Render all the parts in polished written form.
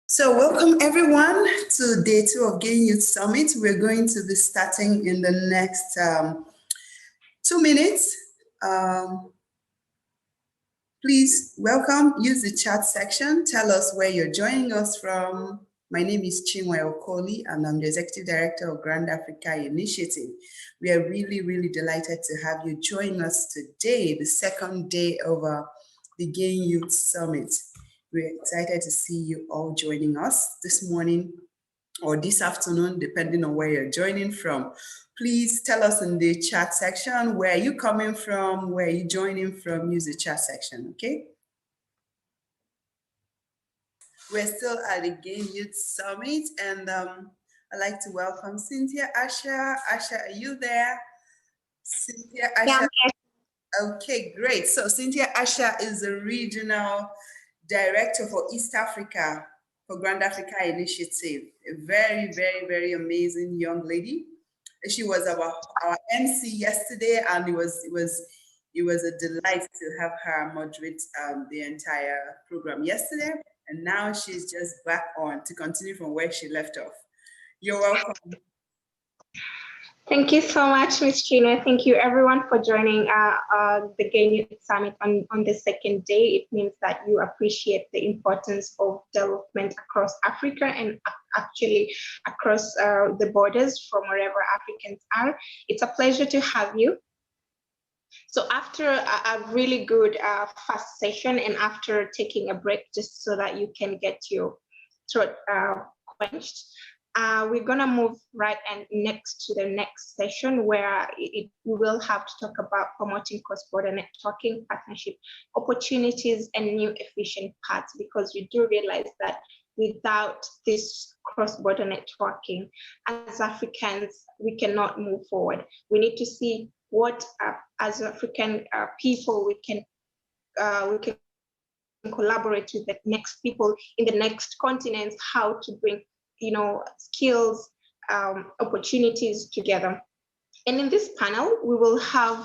So welcome everyone to day 2 of Gay Youth Summit. We're going to be starting in the next 2 minutes. Please welcome, use the chat section. Tell us where you're joining us from. My name is Chinwe Okoli and I'm the Executive Director of Grand Africa Initiative. We are really delighted to have you join us today, the second day of the Gay Youth Summit. We're excited to see you all joining us this morning or this afternoon, depending on where you're joining from. Please tell us in the chat section, where are you coming from, where are you joining from, use the chat section, okay? We're still at the Gay Youth Summit and I'd like to welcome Cynthia Asha. Asha, are you there? Cynthia Asha. Yeah. Okay, great. So Cynthia Asha is the Regional Director for East Africa for Grand Africa Initiative. A very amazing young lady. She was our MC yesterday, and it was a delight to have her moderate the entire program yesterday. And now she's just back on to continue from where she left off. You're welcome. Thank you so much, Ms. Chino. Thank you everyone for joining the Gay Youth Summit on the second day. It means that you appreciate the importance of development across Africa and actually across the borders from wherever Africans are. It's a pleasure to have you. So after a really good first session and after taking a break just so that you can get your throat quenched, we're gonna move right and next to the next session where we will have to talk about promoting cross-border networking, partnership opportunities, and new efficient paths, because we do realize that without this cross-border networking, as Africans, we cannot move forward. We need to see what, as African people, we can collaborate with the next people in the next continents, how to bring skills, opportunities together. And in this panel, we will have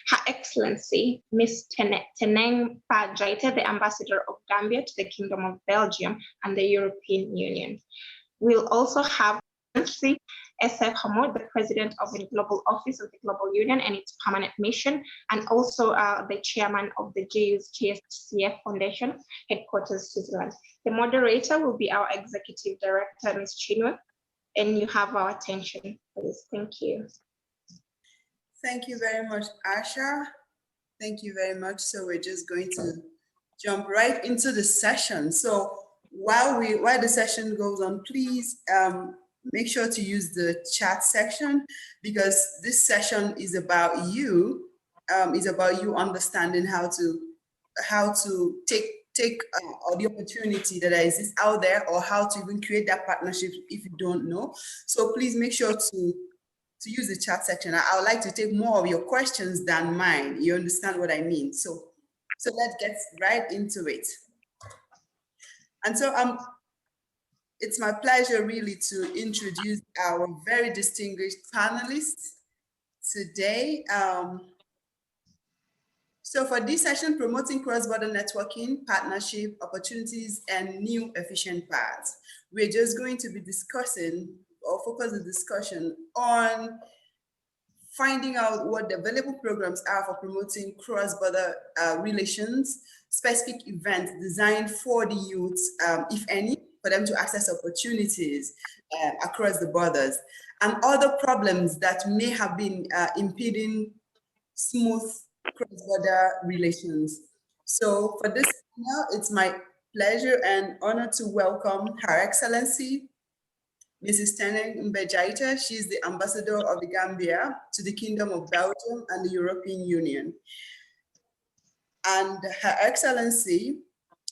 Her Excellency, Ms. Teneng Pajaita, the Ambassador of Gambia to the Kingdom of Belgium and the European Union. We'll also have Nancy SF Hamoud, the President of the Global Office of the Global Union and its permanent mission, and also the Chairman of the GSCF Foundation, headquarters Switzerland. The moderator will be our Executive Director, Ms. Chinwe, and you have our attention for this. Thank you. Thank you very much, Asha. Thank you very much. So we're just going to jump right into the session. So while the session goes on, please make sure to use the chat section, because this session is about you. Understanding how to take the opportunity that exists out there, or how to even create that partnership if you don't know. So please make sure to use the chat section. I would like to take more of your questions than mine. You understand what I mean? So let's get right into it. And so it's my pleasure really to introduce our very distinguished panelists today. So for this session, promoting cross-border networking, partnership, opportunities, and new efficient paths, we're just going to be discussing or focus the discussion on finding out what the available programs are for promoting cross-border relations, specific events designed for the youth, if any, for them to access opportunities across the borders, and other problems that may have been impeding smooth cross-border relations. So for this panel, it's my pleasure and honor to welcome Her Excellency, Mrs. Teneng Pajaita. She's the Ambassador of the Gambia to the Kingdom of Belgium and the European Union. And Her Excellency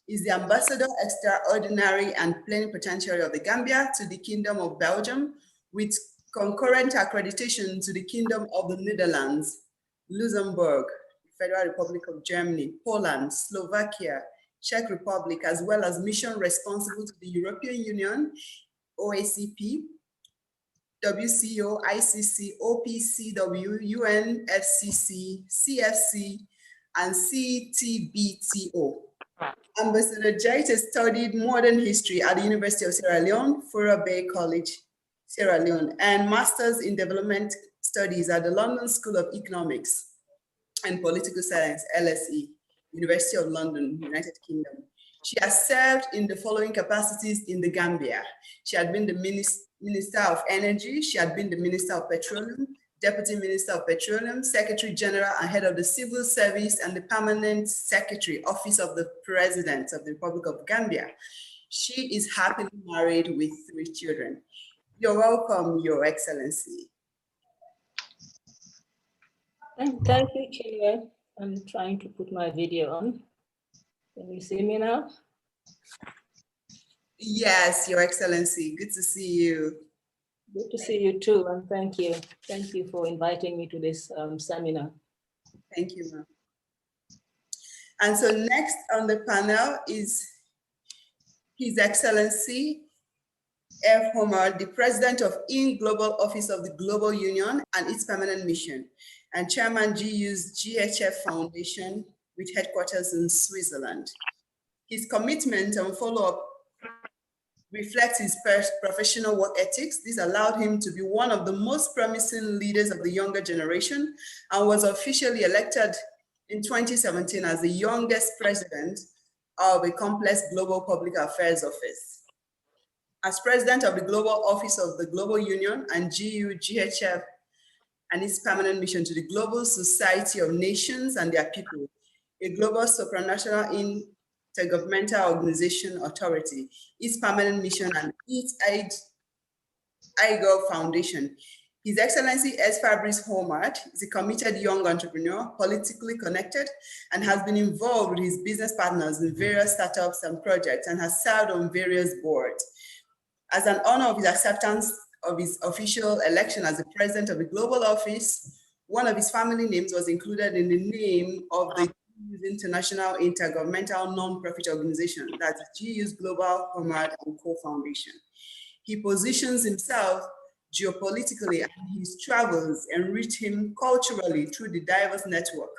is the Ambassador Extraordinary and Plenipotentiary of the Gambia to the Kingdom of Belgium, with concurrent accreditation to the Kingdom of the Netherlands, Luxembourg, Federal Republic of Germany, Poland, Slovakia, Czech Republic, as well as mission responsible to the European Union, OACP, WCO, ICC, OPCW, UNFCCC, CFC, and CTBTO. Ambassador Jaita studied modern history at the University of Sierra Leone, Fura Bay College, Sierra Leone, and Masters in Development Studies at the London School of Economics and Political Science, LSE, University of London, United Kingdom. She has served in the following capacities in the Gambia. She had been the Minister of Energy, she had been the Minister of Petroleum, Deputy Minister of Petroleum, Secretary General and Head of the Civil Service, and the Permanent Secretary, Office of the President of the Republic of Gambia. She is happily married with 3 children. You're welcome, Your Excellency. Thank you, Chair. I'm trying to put my video on. Can you see me now? Yes, Your Excellency. Good to see you. Good to see you too, and thank you. Thank you for inviting me to this seminar. Thank you, ma'am. And so next on the panel is His Excellency F. Homer, the President of IN Global Office of the Global Union and its Permanent Mission, and Chairman GU's GHF Foundation with headquarters in Switzerland. His commitment and follow-up reflects his professional work ethics. This allowed him to be one of the most promising leaders of the younger generation and was officially elected in 2017 as the youngest president of a complex global public affairs office. As president of the Global Office of the Global Union and GHF and its permanent mission to the Global Society of Nations and their people, a global supranational intergovernmental organization authority, its permanent mission and its IGOV Foundation. His Excellency S. Fabrice Homart is a committed young entrepreneur, politically connected, and has been involved with his business partners in various startups and projects and has served on various boards. As an honor of his acceptance of his official election as the president of the Global Office, one of his family names was included in the name of the International Intergovernmental Non-Profit Organization, that's GU's Global Homart and Co Foundation. He positions himself geopolitically, and his travels enrich him culturally through the diverse network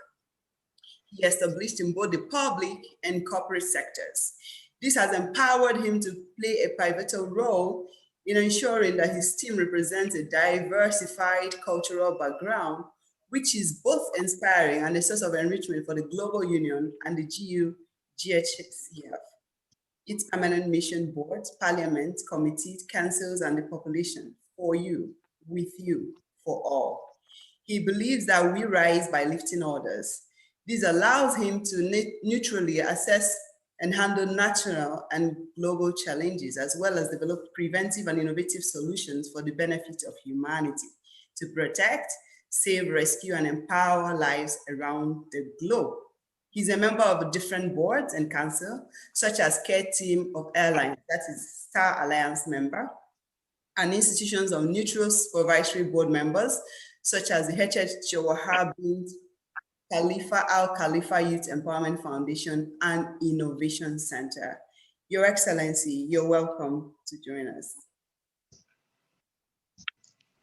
he established in both the public and corporate sectors. This has empowered him to play a pivotal role in ensuring that his team represents a diversified cultural background, which is both inspiring and a source of enrichment for the Global Union and the GHCF, its permanent mission boards, parliaments, committees, councils, and the population, for you, with you, for all. He believes that we rise by lifting others. This allows him to neutrally assess and handle national and global challenges, as well as develop preventive and innovative solutions for the benefit of humanity to protect, save, rescue, and empower lives around the globe. He's a member of different boards and council, such as Care Team of Airlines, that is Star Alliance member, and institutions of neutral supervisory board members, such as the HH Jawahar bin Khalifa Al Khalifa Youth Empowerment Foundation and Innovation Center. Your Excellency, you're welcome to join us.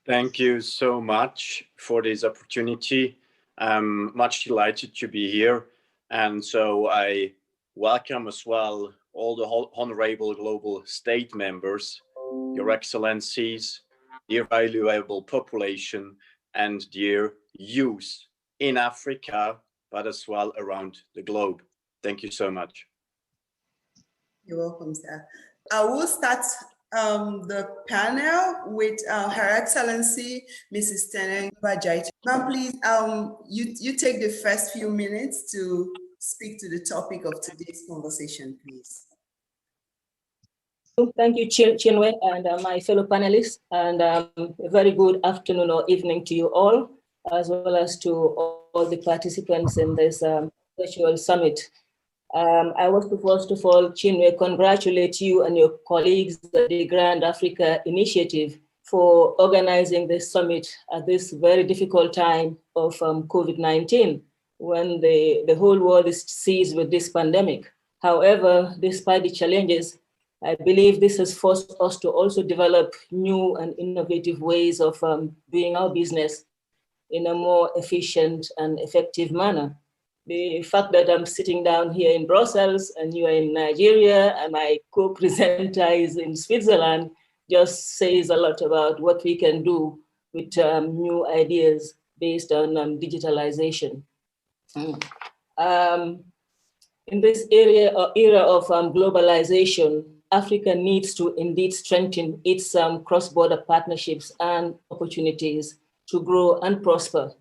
Thank you so much for this opportunity. I'm much delighted to be here. And so I welcome as well all the honorable global state members, Your Excellencies, dear valuable population, and dear youth in Africa, but as well around the globe. Thank you so much. You're welcome, sir. I will start the panel with Her Excellency, Mrs. Tenengba Jaita. Now, please, you take the first few minutes to speak to the topic of today's conversation, please. Thank you, Chinwe, and my fellow panelists, and a very good afternoon or evening to you all, as well as to all the participants in this virtual summit. I want to first of all, Chinwe, congratulate you and your colleagues at the Grand Africa Initiative for organizing this summit at this very difficult time of COVID-19, when the whole world is seized with this pandemic. However, despite the challenges, I believe this has forced us to also develop new and innovative ways of doing our business in a more efficient and effective manner. The fact that I'm sitting down here in Brussels and you are in Nigeria and my co-presenter is in Switzerland just says a lot about what we can do with new ideas based on digitalization. In this era of globalization, Africa needs to indeed strengthen its cross-border partnerships and opportunities to grow and prosper.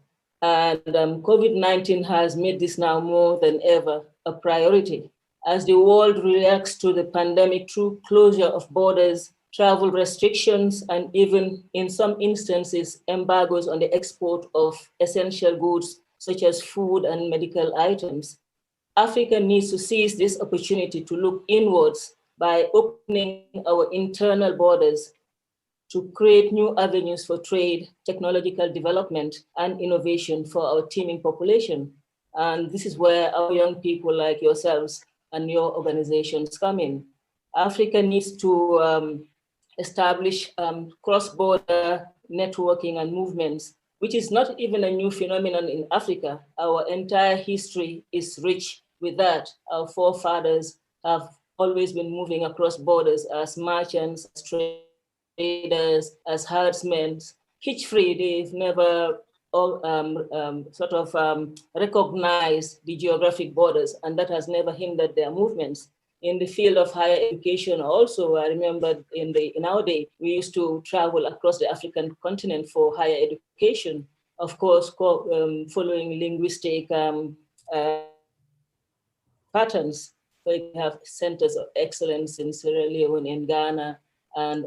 And COVID-19 has made this now more than ever a priority. As the world reacts to the pandemic through closure of borders, travel restrictions, and even in some instances, embargoes on the export of essential goods such as food and medical items, Africa needs to seize this opportunity to look inwards by opening our internal borders to create new avenues for trade, technological development, and innovation for our teeming population. And this is where our young people like yourselves and your organizations come in. Africa needs to establish cross-border networking and movements, which is not even a new phenomenon in Africa. Our entire history is rich with that. Our forefathers have always been moving across borders as merchants, as traders, as herdsmen. Hitch-free, they've never recognized the geographic borders, and that has never hindered their movements. In the field of higher education also, I remember in our day, we used to travel across the African continent for higher education, of course, following linguistic patterns. We have centers of excellence in Sierra Leone, in Ghana, and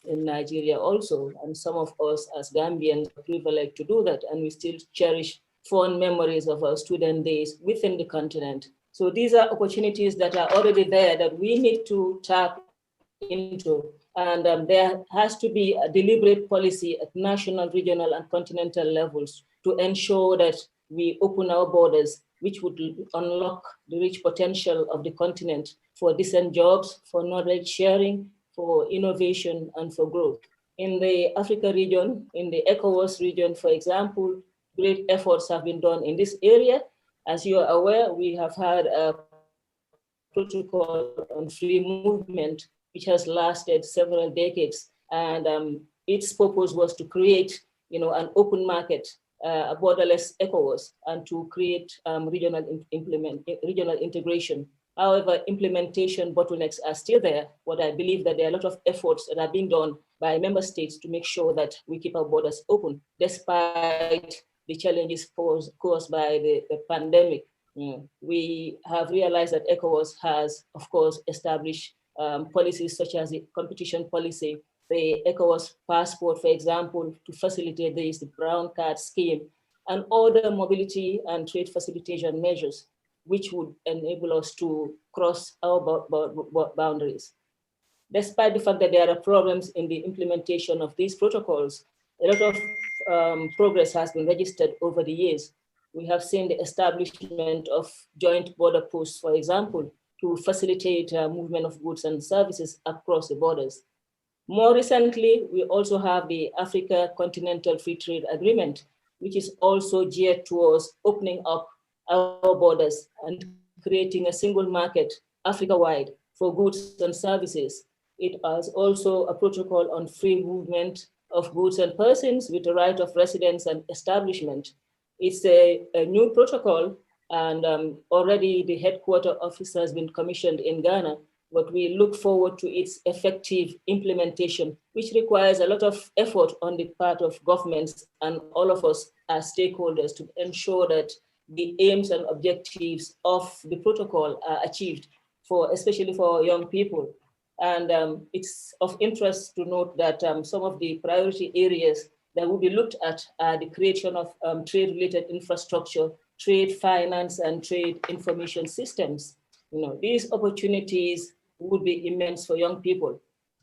in Nigeria also. And some of us as Gambians are privileged to do that, and we still cherish fond memories of our student days within the continent. So these are opportunities that are already there that we need to tap into. And there has to be a deliberate policy at national, regional, and continental levels to ensure that we open our borders, which would unlock the rich potential of the continent for decent jobs, for knowledge sharing, for innovation, and for growth. In the Africa region, in the ECOWAS region, for example, great efforts have been done in this area. As you are aware, we have had a protocol on free movement, which has lasted several decades. And its purpose was to create an open market, a borderless ECOWAS, and to create regional integration. However, implementation bottlenecks are still there, but I believe that there are a lot of efforts that are being done by member states to make sure that we keep our borders open, despite the challenges caused by the pandemic. We have realized that ECOWAS has, of course, established policies such as the competition policy, the ECOWAS passport, for example, to facilitate this, the brown card scheme, and other mobility and trade facilitation measures, which would enable us to cross our boundaries. Despite the fact that there are problems in the implementation of these protocols, a lot of progress has been registered over the years. We have seen the establishment of joint border posts, for example, to facilitate movement of goods and services across the borders. More recently, we also have the Africa Continental Free Trade Agreement, which is also geared towards opening up our borders and creating a single market Africa-wide for goods and services. It has also a protocol on free movement of goods and persons with the right of residence and establishment. It's a new protocol, and already the headquarter office has been commissioned in Ghana, but we look forward to its effective implementation, which requires a lot of effort on the part of governments and all of us as stakeholders to ensure that the aims and objectives of the protocol are achieved, especially for young people. And it's of interest to note that some of the priority areas that will be looked at are the creation of trade-related infrastructure, trade finance, and trade information systems. These opportunities would be immense for young people.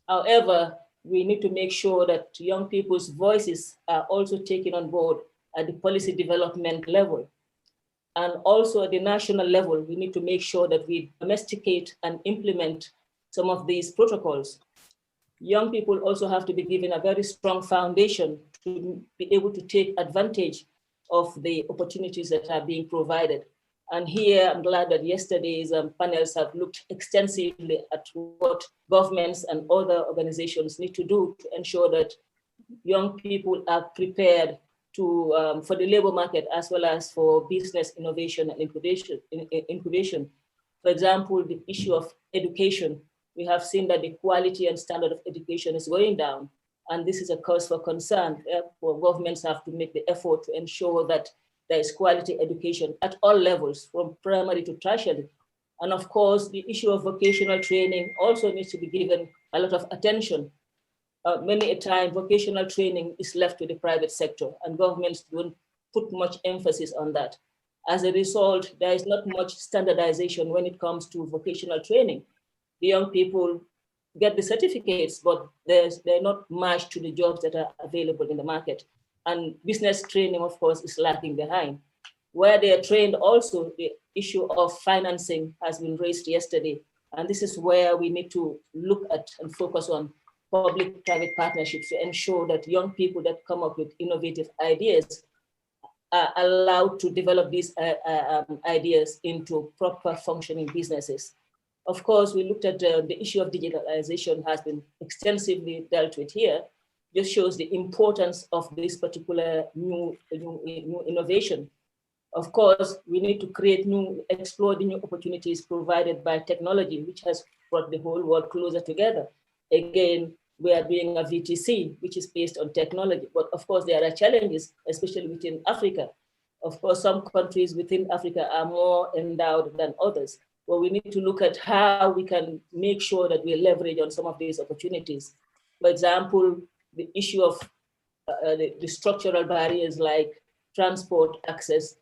However, we need to make sure that young people's voices are also taken on board at the policy development level. And also at the national level, we need to make sure that we domesticate and implement some of these protocols. Young people also have to be given a very strong foundation to be able to take advantage of the opportunities that are being provided. And here, I'm glad that yesterday's panels have looked extensively at what governments and other organizations need to do to ensure that young people are prepared to for the labor market as well as for business innovation and incubation. For example, the issue of education. We have seen that the quality and standard of education is going down, and this is a cause for concern. Therefore, governments have to make the effort to ensure that there is quality education at all levels, from primary to tertiary. And of course, the issue of vocational training also needs to be given a lot of attention. Many a time, vocational training is left to the private sector, and governments don't put much emphasis on that. As a result, there is not much standardization when it comes to vocational training. The young people get the certificates, but they're not matched to the jobs that are available in the market. And business training, of course, is lagging behind. Where they are trained also, the issue of financing has been raised yesterday. And this is where we need to look at and focus on public-private partnerships to ensure that young people that come up with innovative ideas are allowed to develop these ideas into proper functioning businesses. Of course, we looked at the issue of digitalization has been extensively dealt with here. Just shows the importance of this particular new innovation. Of course, we need to explore the new opportunities provided by technology, which has brought the whole world closer together. Again, we are doing a VTC, which is based on technology. But of course, there are challenges, especially within Africa. Of course, some countries within Africa are more endowed than others. But we need to look at how we can make sure that we leverage on some of these opportunities. For example, the issue of the structural barriers like transport access,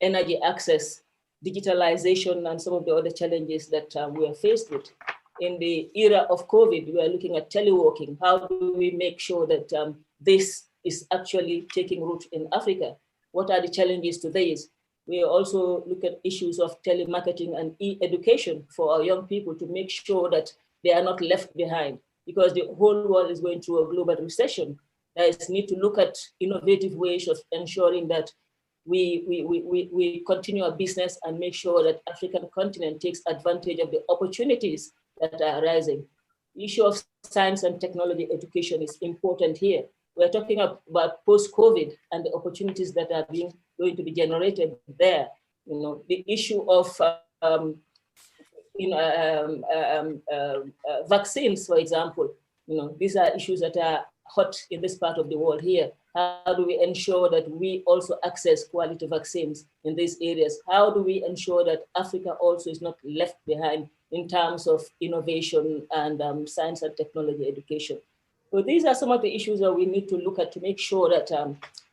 energy access, digitalization, and some of the other challenges that we are faced with. In the era of COVID, we are looking at teleworking. How do we make sure that this is actually taking root in Africa? What are the challenges to this? We also look at issues of telemarketing and e-education for our young people to make sure that they are not left behind, because the whole world is going through a global recession. There is need to look at innovative ways of ensuring that we continue our business and make sure that African continent takes advantage of the opportunities that are arising. The issue of science and technology education is important here. We're talking about post-COVID and the opportunities that are going to be generated there. You know, the issue of vaccines, for example. You know, these are issues that are hot in this part of the world here. How do we ensure that we also access quality vaccines in these areas? How do we ensure that Africa also is not left behind in terms of innovation and science and technology education? So these are some of the issues that we need to look at to make sure that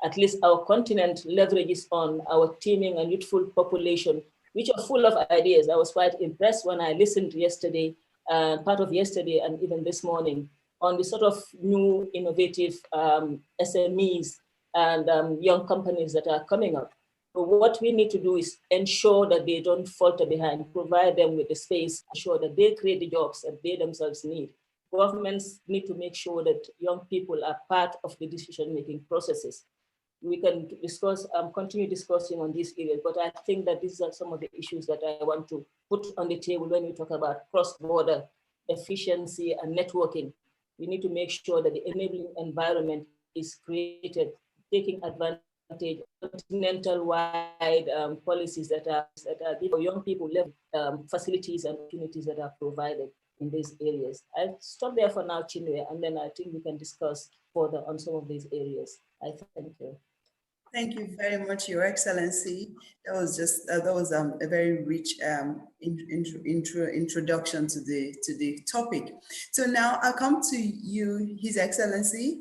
at least our continent leverages on our teeming and youthful population, which are full of ideas. I was quite impressed when I listened yesterday, part of yesterday and even this morning, on the sort of new innovative SMEs and young companies that are coming up. But what we need to do is ensure that they don't falter behind, provide them with the space, ensure that they create the jobs that they themselves need. Governments need to make sure that young people are part of the decision-making processes. We can discuss, continue discussing on these areas, but I think that these are some of the issues that I want to put on the table when we talk about cross-border efficiency and networking. We need to make sure that the enabling environment is created, taking advantage of continental-wide policies that are giving young people facilities and opportunities that are provided in these areas. I'll stop there for now, Chinwe, and then I think we can discuss further on some of these areas. I thank you. Thank you very much, Your Excellency. That was just a very rich introduction to the topic. So now I'll come to you, His Excellency.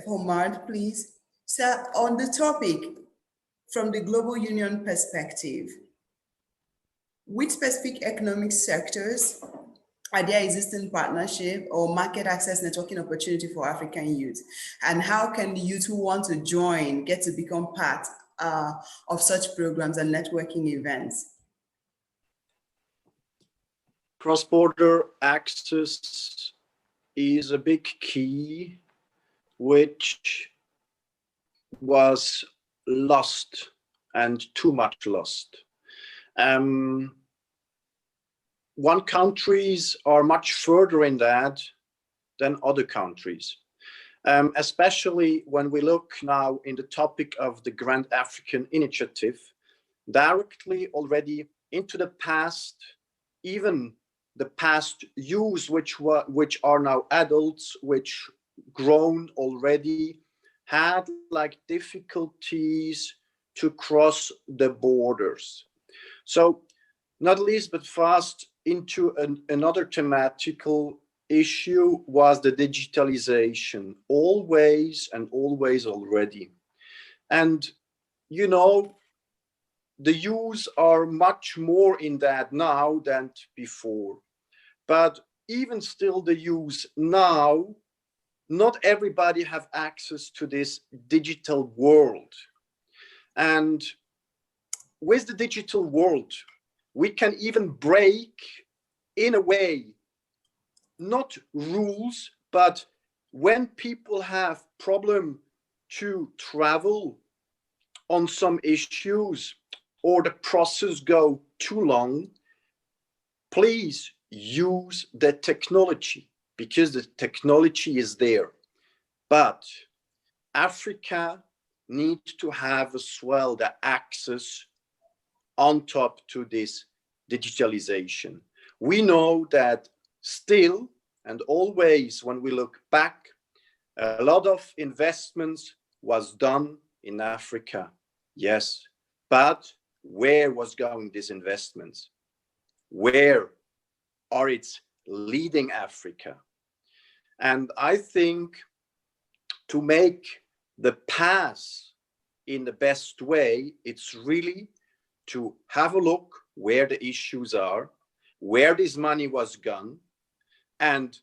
Homard, please. So on the topic, from the Global Union perspective, which specific economic sectors are there existing partnership or market access networking opportunity for African youth? And how can the youth who want to join get to become part of such programs and networking events? Cross-border access is a big key, which was lost and too much lost. One countries are much further in that than other countries, especially when we look now in the topic of the Grand African Initiative, directly already into the past, even the past youths which are now adults, which grown already, had like difficulties to cross the borders. So not least but fast into another thematical issue was the digitalization, always and always already. And you know, the youths are much more in that now than before. But even still the youths now, not everybody have access to this digital world. And with the digital world, we can even break, in a way, not rules, but when people have problem to travel on some issues or the process go too long, please use the technology, because the technology is there. But Africa needs to have as well the access on top to this digitalization. We know that still and always when we look back, a lot of investments was done in Africa. Yes, but where was going these investments? Where are it leading Africa? And I think to make the pass in the best way, it's really to have a look where the issues are, where this money was gone, and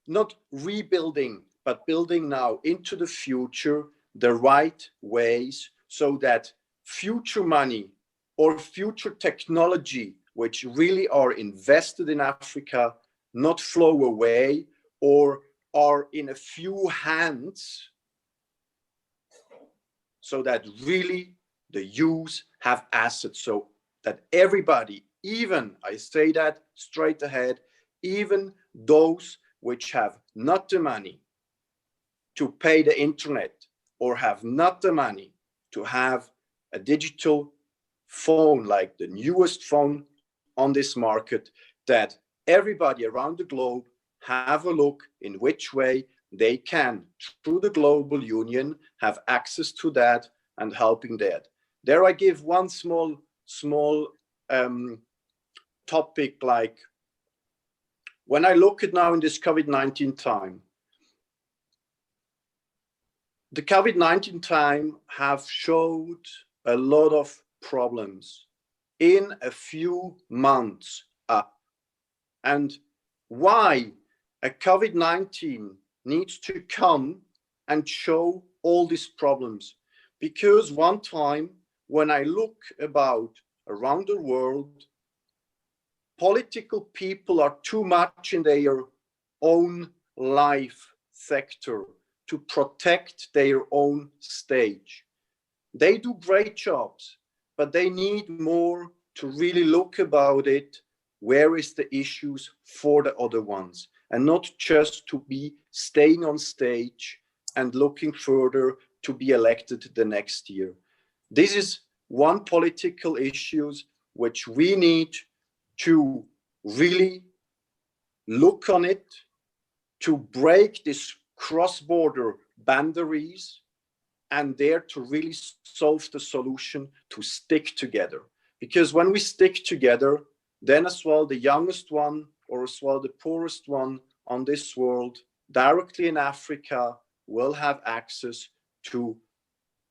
not rebuilding, but building now into the future the right ways so that future money or future technology which really are invested in Africa not flow away or are in a few hands, so that really the youth have assets, so that everybody, even, I say that straight ahead, even those which have not the money to pay the internet or have not the money to have a digital phone like the newest phone on this market, that everybody around the globe have a look in which way they can, through the global union, have access to that and helping that. There I give one small topic, like when I look at now in this COVID-19 time, the COVID-19 time have showed a lot of problems in a few months up. And why a COVID-19 needs to come and show all these problems? Because one time when I look about around the world, political people are too much in their own life sector to protect their own stage. They do great jobs, but they need more to really look about it. Where is the issues for the other ones? And not just to be staying on stage and looking further to be elected the next year. This is one political issues which we need to really look on it, to break this cross-border boundaries, and there to really solve the solution to stick together. Because when we stick together, then as well the youngest one or as well the poorest one on this world directly in Africa will have access to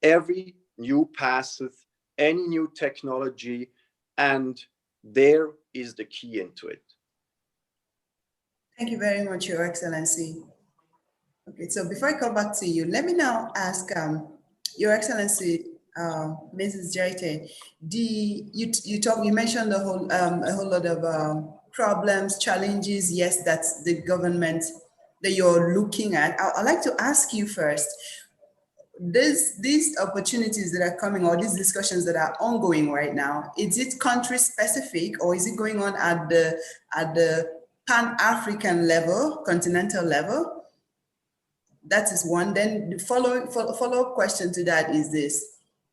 every new path, any new technology, and there is the key into it. Thank you very much, Your Excellency. Okay, so before I come back to you, let me now ask Your Excellency, Mrs. Jaite, you mentioned a whole lot of problems, challenges, yes, that's the government that you're looking at. I'd like to ask you first, these opportunities that are coming, or these discussions that are ongoing right now, is it country specific, or is it going on at the Pan-African level, continental level? That is one. Then the follow-up question to that is this: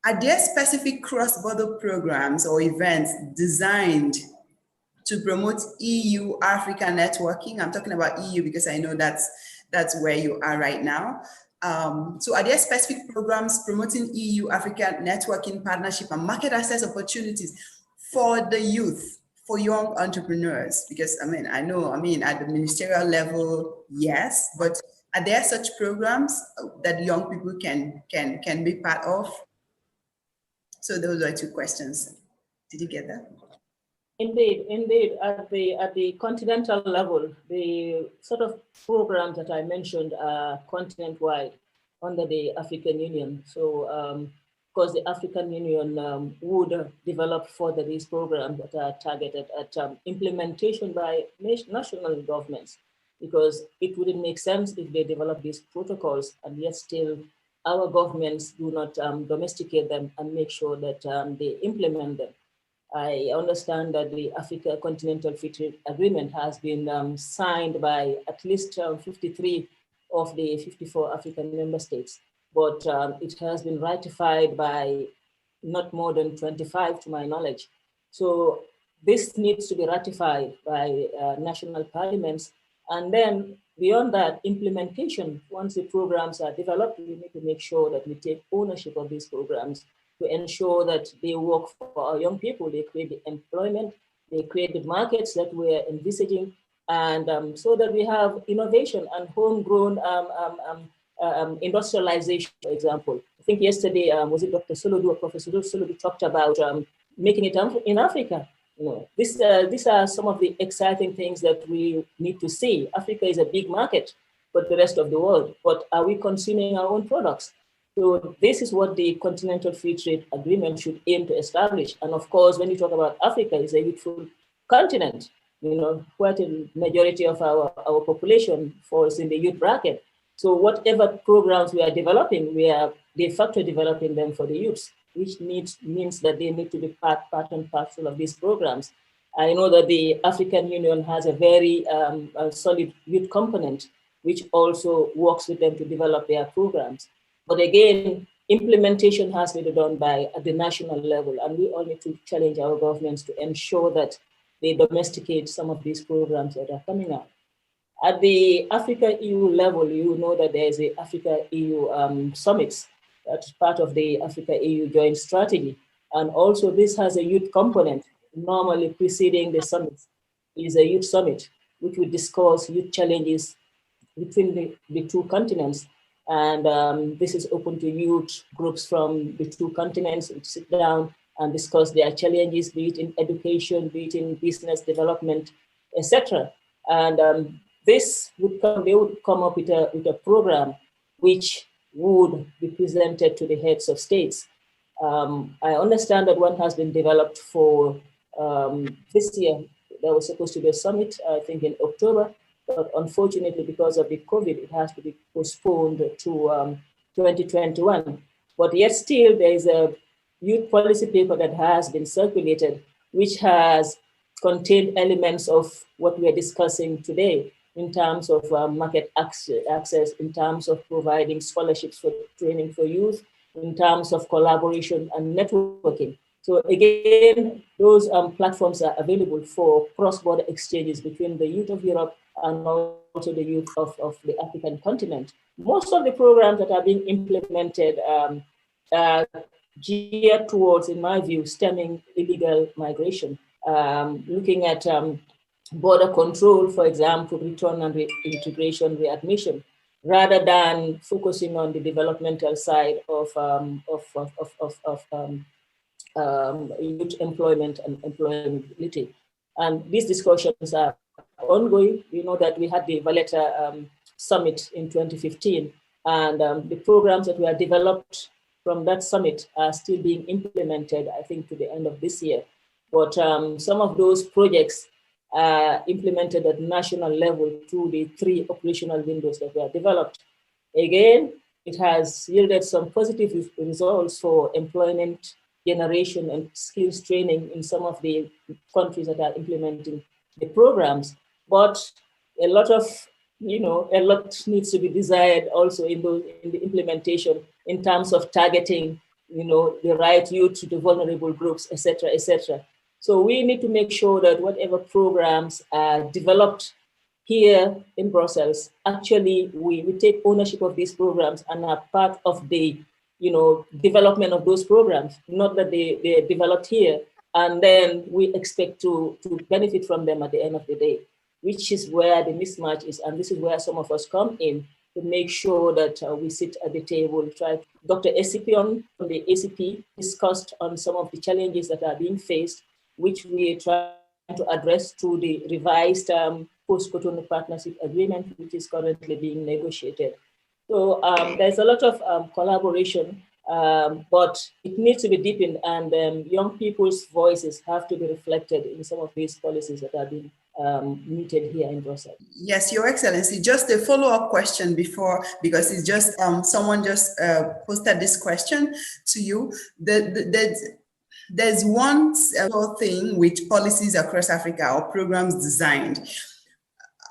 are there specific cross-border programs or events designed to promote EU-Africa networking? I'm talking about EU because I know that's where you are right now. So are there specific programs promoting EU-Africa networking, partnership, and market access opportunities for the youth, for young entrepreneurs? Because at the ministerial level, yes, but are there such programs that young people can be part of? So those are two questions. Did you get that? Indeed. At the continental level, the sort of programs that I mentioned are continent-wide under the African Union. So, of course, the African Union would develop further these programs that are targeted at implementation by national governments, because it wouldn't make sense if they develop these protocols and yet still our governments do not domesticate them and make sure that they implement them. I understand that the Africa Continental Free Trade Agreement has been signed by at least 53 of the 54 African member states, but it has been ratified by not more than 25 to my knowledge. So this needs to be ratified by national parliaments. And then beyond that, implementation, once the programs are developed, we need to make sure that we take ownership of these programs to ensure that they work for our young people, they create the employment, they create the markets that we're envisaging, and so that we have innovation and homegrown industrialization, for example. I think yesterday, was it Dr. Solodu or Professor Solodu talked about making it in Africa. You know, these are some of the exciting things that we need to see. Africa is a big market, but the rest of the world. But are we consuming our own products? So this is what the Continental Free Trade Agreement should aim to establish. And of course, when you talk about Africa, it's a youthful continent. You know, quite a majority of our population falls in the youth bracket. So whatever programs we are developing, we are de facto developing them for the youths, which means that they need to be part and parcel of these programs. I know that the African Union has a very solid youth component, which also works with them to develop their programs. But again, implementation has to be done at the national level, and we all need to challenge our governments to ensure that they domesticate some of these programs that are coming out. At the Africa-EU level, you know that there is a Africa-EU summits. That's part of the Africa-EU joint strategy. And also this has a youth component. Normally preceding the summit is a youth summit, which would discuss youth challenges between the two continents. And this is open to youth groups from the two continents to sit down and discuss their challenges, be it in education, be it in business development, etc. And they would come up with a program which would be presented to the heads of states. I understand that one has been developed for this year. There was supposed to be a summit, I think in October, but unfortunately, because of the COVID, it has to be postponed to 2021. But yet still, there is a youth policy paper that has been circulated, which has contained elements of what we are discussing today in terms of market access, in terms of providing scholarships for training for youth, in terms of collaboration and networking. So again, those platforms are available for cross-border exchanges between the youth of Europe and also the youth of the African continent. Most of the programs that are being implemented are geared towards, in my view, stemming illegal migration, looking at border control, for example, return and reintegration, readmission, rather than focusing on the developmental side of youth employment and employability. And these discussions are ongoing. We know that we had the Valletta Summit in 2015, and the programs that were developed from that summit are still being implemented, I think, to the end of this year. But some of those projects are implemented at national level through the 3 operational windows that were developed. Again, it has yielded some positive results for employment generation and skills training in some of the countries that are implementing the programs. But a lot of, a lot needs to be desired also in the implementation in terms of targeting, the right youth to the vulnerable groups, et cetera, et cetera. So we need to make sure that whatever programs are developed here in Brussels, actually we take ownership of these programs and are part of the development of those programs, not that they're developed here and then we expect to benefit from them at the end of the day, which is where the mismatch is. And this is where some of us come in to make sure that we sit at the table. Dr. Esipion from the ACP discussed on some of the challenges that are being faced, which we are trying to address through the revised post-Cotonou Partnership Agreement, which is currently being negotiated. So there's a lot of collaboration, but it needs to be deepened, and young people's voices have to be reflected in some of these policies that are being mooted here in Brussels. Yes, Your Excellency, just a follow-up question before, because it's just someone just posted this question to you. There's one thing with policies across Africa or programs designed.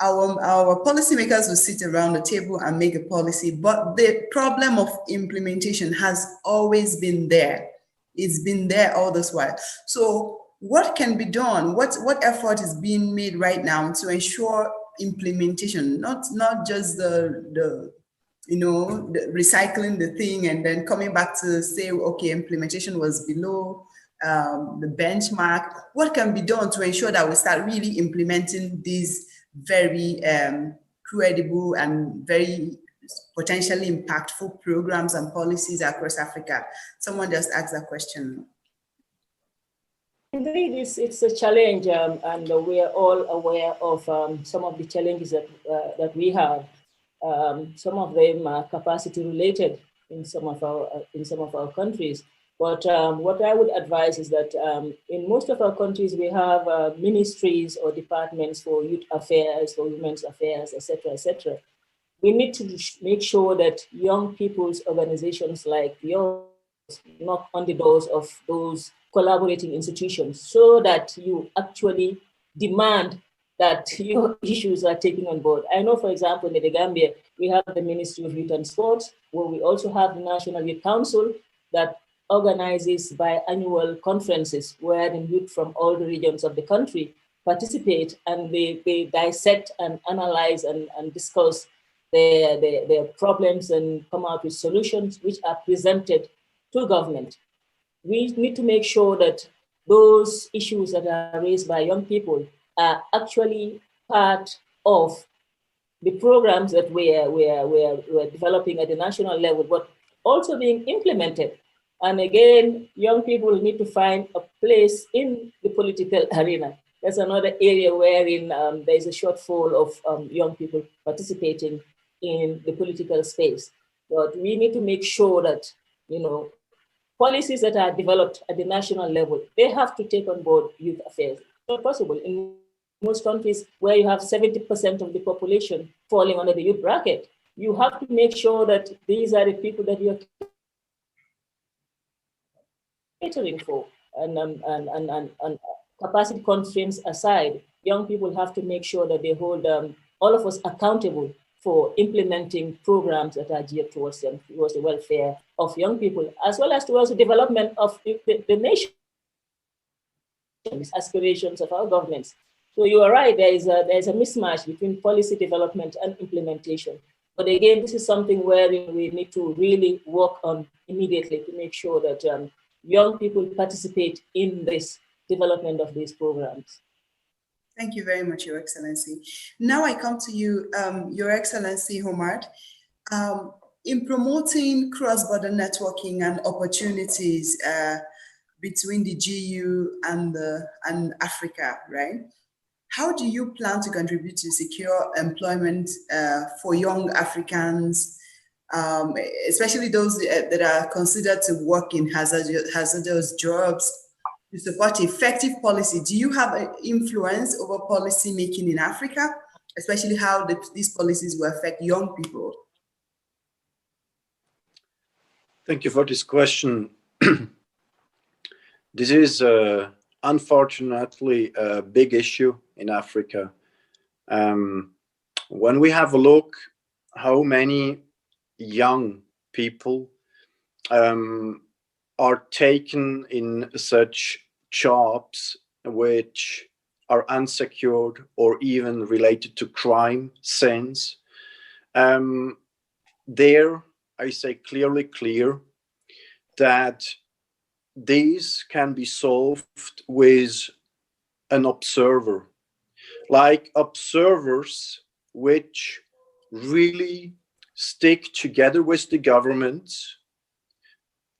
Our policymakers will sit around the table and make a policy, but the problem of implementation has always been there. It's been there all this while. So what can be done? What effort is being made right now to ensure implementation, not just the recycling the thing and then coming back to say, okay, implementation was below the benchmark. What can be done to ensure that we start really implementing these very credible and very potentially impactful programs and policies across Africa? Someone just asked that question. Indeed, it's a challenge, and we are all aware of some of the challenges that we have. Some of them are capacity related in some of our countries. But what I would advise is that in most of our countries, we have ministries or departments for youth affairs, for women's affairs, et cetera, et cetera. We need to make sure that young people's organizations like yours knock on the doors of those collaborating institutions so that you actually demand that your issues are taken on board. I know, for example, in the Gambia, we have the Ministry of Youth and Sports, where we also have the National Youth Council that organizes biannual conferences where the youth from all the regions of the country participate, and they dissect and analyze and discuss their problems and come out with solutions which are presented to government. We need to make sure that those issues that are raised by young people are actually part of the programs that we're developing at the national level, but also being implemented. And again, young people need to find a place in the political arena. That's another area wherein there's a shortfall of young people participating in the political space. But we need to make sure that, policies that are developed at the national level, they have to take on board youth affairs. It's not possible in most countries where you have 70% of the population falling under the youth bracket. You have to make sure that these are the people that you're catering for, and capacity constraints aside, young people have to make sure that they hold all of us accountable for implementing programs that are geared towards them, towards the welfare of young people, as well as towards the development of the nation, aspirations of our governments. So you are right, there is a mismatch between policy development and implementation. But again, this is something where we need to really work on immediately to make sure that young people participate in this development of these programs. Thank you very much, Your Excellency. Now I come to you, Your Excellency Homard. In promoting cross-border networking and opportunities between the GU and Africa, right? How do you plan to contribute to secure employment for young Africans, especially those that are considered to work in hazardous jobs, to support effective policy? Do you have an influence over policy making in Africa, especially how these policies will affect young people? Thank you for this question. This is unfortunately a big issue in Africa. When we have a look how many young people are taken in such jobs which are unsecured or even related to crime scenes, there I say clear that these can be solved with an observer, like observers which really stick together with the government,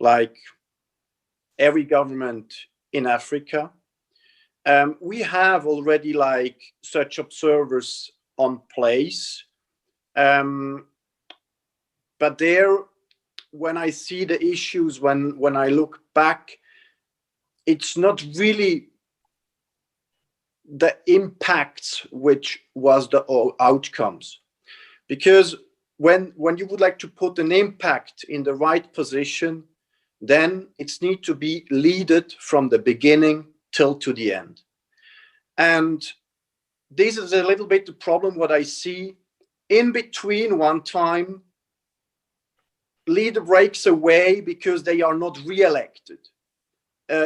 like every government in Africa. We have already like such observers on place. But there, when I see the issues, when I look back, it's not really the impacts which was the outcomes. Because when you would like to put an impact in the right position, then it's need to be leaded from the beginning till to the end. And this is a little bit the problem what I see in between. One time leader breaks away because they are not re-elected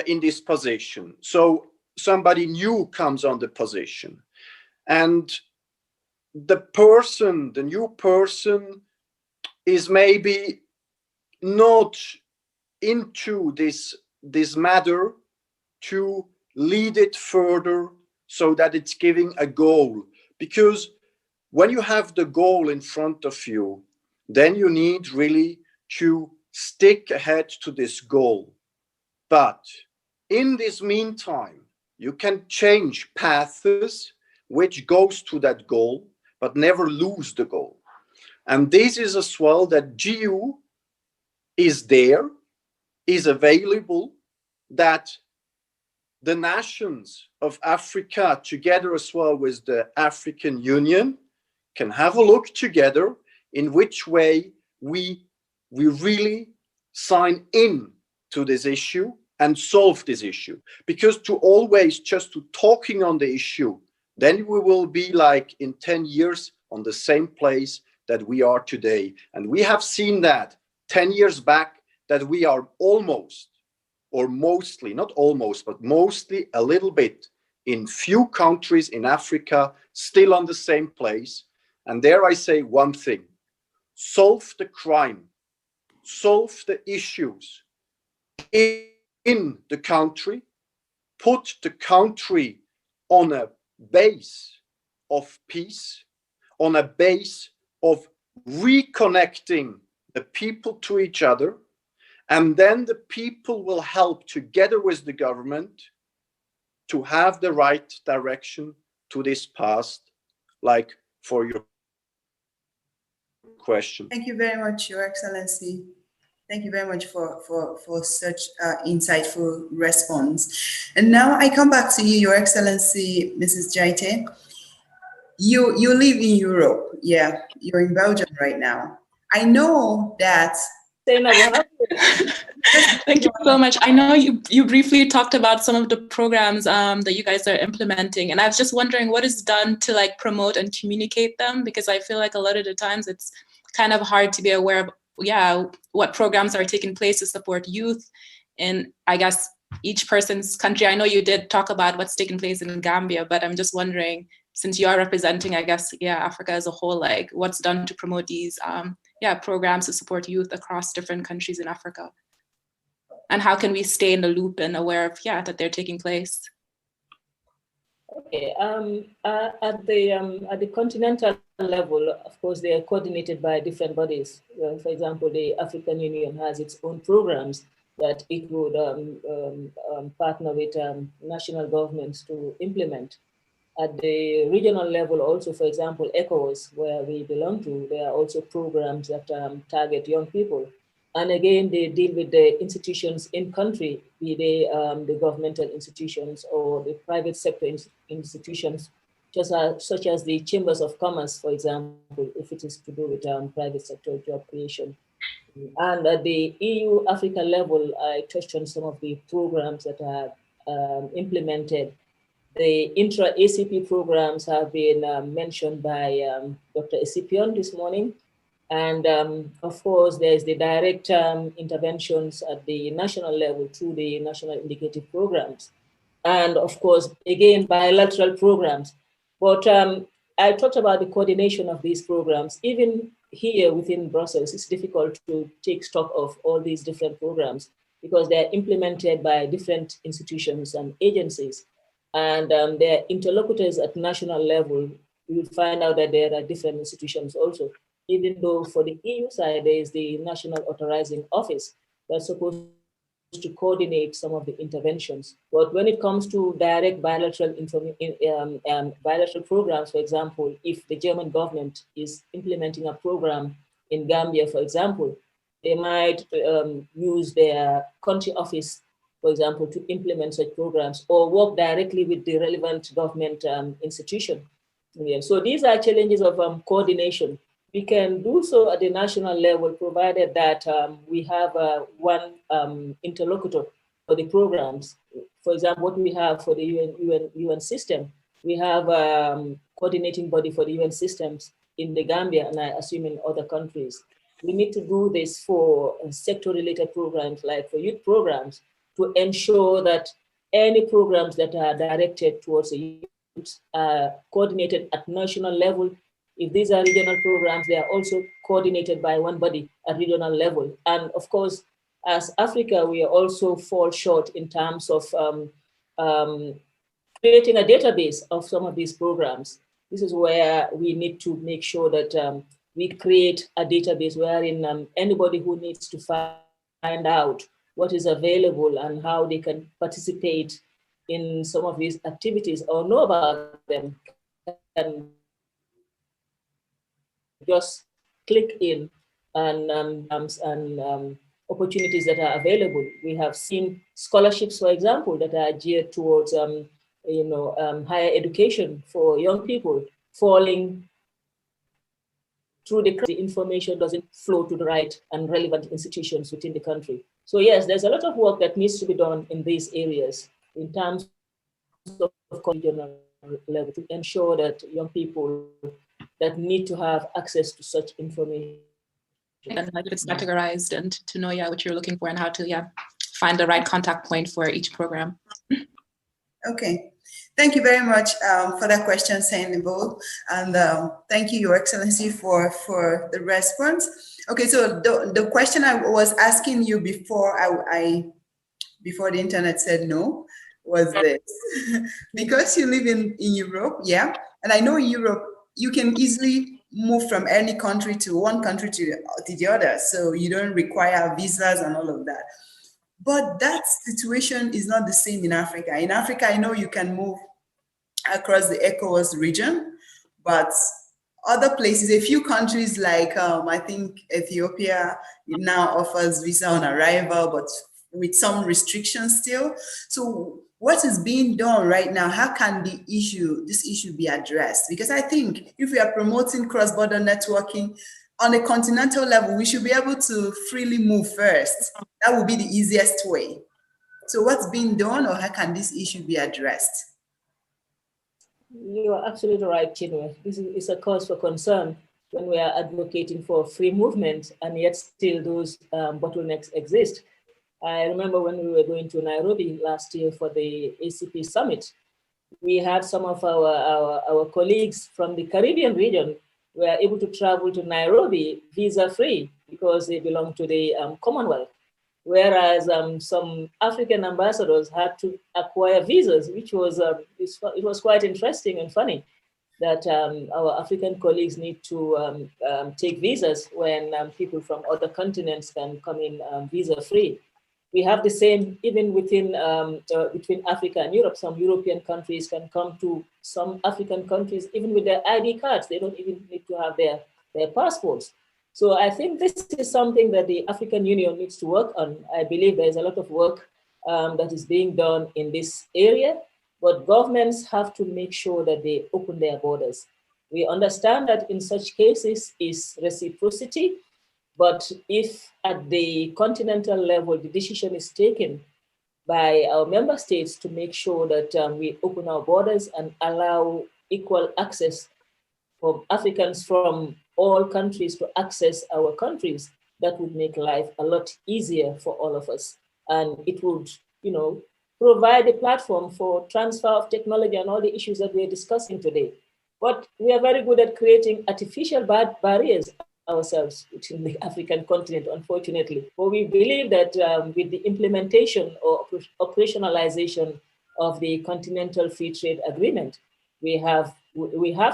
in this position. So somebody new comes on the position. And the new person is maybe not into this matter to lead it further so that it's giving a goal. Because when you have the goal in front of you, then you need really to stick ahead to this goal. But in this meantime, you can change paths which goes to that goal, but never lose the goal. And this is as well that GU is there, is available, that the nations of Africa, together as well with the African Union, can have a look together in which way we really sign in to this issue and solve this issue. Because to always just to talking on the issue, then we will be like in 10 years on the same place that we are today. And we have seen that 10 years back, that we are almost, or mostly, not almost, but mostly a little bit in few countries in Africa, still on the same place. And there I say one thing: solve the crime, solve the issues in the country, put the country on a base of peace, on a base of reconnecting the people to each other, and then the people will help together with the government to have the right direction to this past, like for your question. Thank you very much, Your Excellency. Thank you very much for such insightful response. And now I come back to you, Your Excellency, Mrs. Jaite. You live in Europe. Yeah, you're in Belgium right now. I know that. Thank you so much. I know you briefly talked about some of the programs that you guys are implementing, and I was just wondering what is done to like promote and communicate them, because I feel like a lot of the times it's kind of hard to be aware of what programs are taking place to support youth in, I guess, each person's country. I know you did talk about what's taking place in Gambia, but I'm just wondering, since you are representing, I guess, Africa as a whole, like what's done to promote these programs to support youth across different countries in Africa? And how can we stay in the loop and aware of that they're taking place? Okay. At the continental level, of course, they are coordinated by different bodies. For example, the African Union has its own programs that it would partner with national governments to implement. At the regional level also, for example, ECOWAS, where we belong to, there are also programs that target young people. And again, they deal with the institutions in country, be they the governmental institutions or the private sector institutions, such as the chambers of commerce, for example, if it is to do with private sector job creation. And at the EU-Africa level, I touched on some of the programs that are implemented. The intra-ACP programs have been mentioned by Dr. Esipion this morning. And of course, there's the direct interventions at the national level through the national indicative programs. And of course, again, bilateral programs. But I talked about the coordination of these programs. Even here within Brussels, it's difficult to take stock of all these different programs because they're implemented by different institutions and agencies. And their interlocutors at national level, you will find out that there are different institutions also. Even though for the EU side, there is the National Authorizing Office that's supposed to coordinate some of the interventions. But when it comes to direct bilateral bilateral programs, for example, if the German government is implementing a program in Gambia, for example, they might use their country office, for example, to implement such programs or work directly with the relevant government institution. Yeah. So these are challenges of coordination. We can do so at the national level, provided that we have one interlocutor for the programs. For example, what we have for the UN system, we have coordinating body for the UN systems in the Gambia, and I assume in other countries. We need to do this for sector-related programs, like for youth programs, to ensure that any programs that are directed towards the youth are coordinated at national level. If these are regional programs, they are also coordinated by one body at regional level. And of course, as Africa, we also fall short in terms of creating a database of some of these programs. This is where we need to make sure that we create a database wherein anybody who needs to find out what is available and how they can participate in some of these activities or know about them can just click in and opportunities that are available. We have seen scholarships, for example, that are geared towards higher education for young people falling through the information doesn't flow to the right and relevant institutions within the country. So yes, there's a lot of work that needs to be done in these areas in terms of regional level to ensure that young people that need to have access to such information. And like it's categorized and to know what you're looking for and how to find the right contact point for each program. Okay. Thank you very much for that question, Sainable. And thank you, Your Excellency, for the response. Okay, so the question I was asking you before before the internet said no was this. Because you live in Europe, yeah, and I know in Europe, you can easily move from any country to one country to the other. So you don't require visas and all of that. But that situation is not the same in Africa. In Africa, I know you can move across the ECOWAS region, but other places, a few countries like I think Ethiopia now offers visa on arrival, but with some restrictions still. So what is being done right now? How can this issue be addressed? Because I think if we are promoting cross-border networking on a continental level, we should be able to freely move first. That would be the easiest way. So what's being done, or how can this issue be addressed? You are absolutely right, Chinwe. This is a cause for concern when we are advocating for free movement, and yet still those bottlenecks exist. I remember when we were going to Nairobi last year for the ACP summit, we had some of our colleagues from the Caribbean region were able to travel to Nairobi visa-free because they belong to the Commonwealth. Whereas some African ambassadors had to acquire visas, which was it was quite interesting and funny that our African colleagues need to take visas when people from other continents can come in visa-free. We have the same even within between Africa and Europe. Some European countries can come to some African countries even with their ID cards. They don't even need to have their passports. So I think this is something that the African Union needs to work on. I believe there's a lot of work that is being done in this area, but governments have to make sure that they open their borders. We understand that in such cases is reciprocity. But if at the continental level, the decision is taken by our member states to make sure that we open our borders and allow equal access for Africans from all countries to access our countries, that would make life a lot easier for all of us. And it would, provide a platform for transfer of technology and all the issues that we're discussing today. But we are very good at creating artificial barriers ourselves within the African continent, unfortunately. But we believe that with the implementation or operationalization of the Continental Free Trade Agreement, we have